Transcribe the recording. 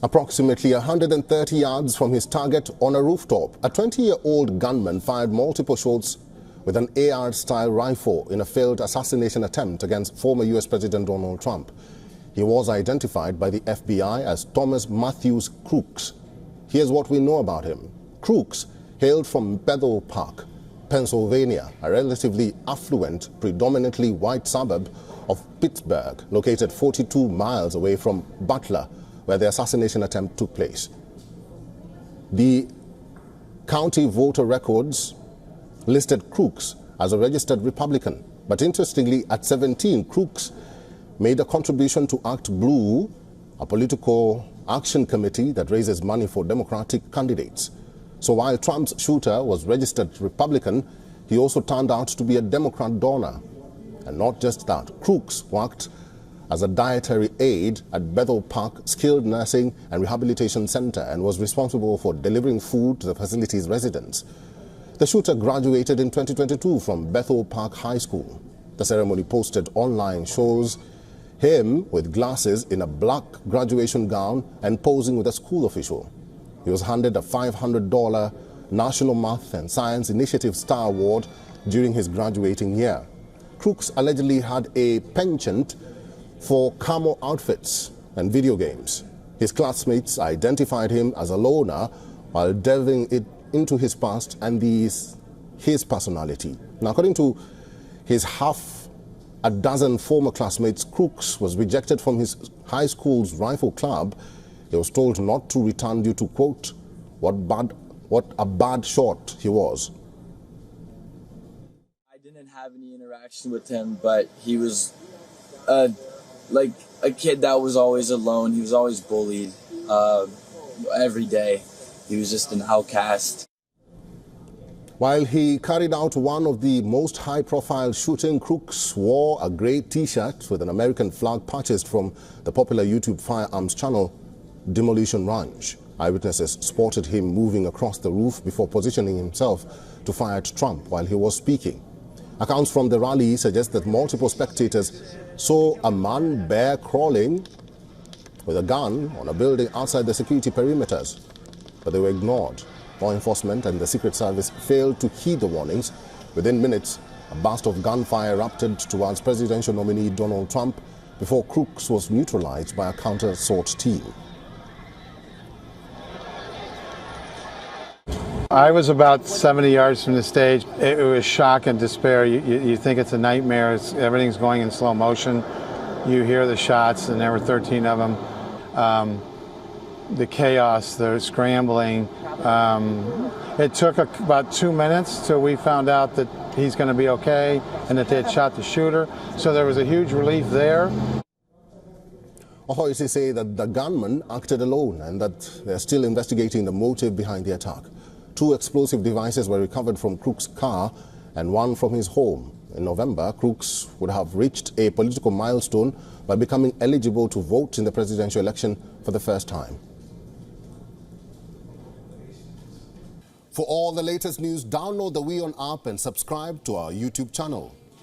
Approximately 130 yards from his target on a rooftop, a 20-year-old gunman fired multiple shots with an AR-style rifle in a failed assassination attempt against former U.S. President Donald Trump. He was identified by the FBI as Thomas Matthews Crooks. Here's what we know about him. Crooks hailed from Bethel Park, Pennsylvania, a relatively affluent, predominantly white suburb of Pittsburgh, located 42 miles away from Butler, where the assassination attempt took place. The county voter records listed Crooks as a registered Republican, but interestingly, at 17, Crooks made a contribution to Act Blue, a political action committee that raises money for Democratic candidates. So while Trump's shooter was registered Republican, he also turned out to be a Democrat donor. And not just that, Crooks worked as a dietary aide at Bethel Park Skilled Nursing and Rehabilitation Center and was responsible for delivering food to the facility's residents. The shooter graduated in 2022 from Bethel Park High School. The ceremony posted online shows him with glasses in a black graduation gown and posing with a school official. He was handed a $500 National Math and Science Initiative Star Award during his graduating year. Crooks allegedly had a penchant for camo outfits and video games. His classmates identified him as a loner while delving into his past and his personality. Now, according to his half a dozen former classmates, Crooks was rejected from his high school's rifle club. He was told not to return due to, quote, what a bad shot he was. I didn't have any interaction with him, but he was like a kid that was always alone. He was always bullied every day. He was just an outcast. While he carried out one of the most high-profile shooting, Crooks wore a grey T-shirt with an American flag purchased from the popular YouTube firearms channel Demolition Ranch. Eyewitnesses spotted him moving across the roof before positioning himself to fire at Trump while he was speaking. Accounts from the rally suggest that multiple spectators saw a man bear crawling with a gun on a building outside the security perimeters, but they were ignored. Law enforcement and the Secret Service failed to heed the warnings. Within minutes, a burst of gunfire erupted towards presidential nominee Donald Trump before Crooks was neutralized by a counter-assault team. I was about 70 yards from the stage. It was shock and despair. You think it's a nightmare. Everything's going in slow motion. You hear the shots, and there were 13 of them. The chaos, the scrambling. It took about 2 minutes till we found out that he's going to be okay and that they had shot the shooter. So there was a huge relief there. Authorities say that the gunman acted alone and that they're still investigating the motive behind the attack. 2 explosive devices were recovered from Crooks' car and 1 from his home. In November, Crooks would have reached a political milestone by becoming eligible to vote in the presidential election for the first time. For all the latest news, download the WION app and subscribe to our YouTube channel.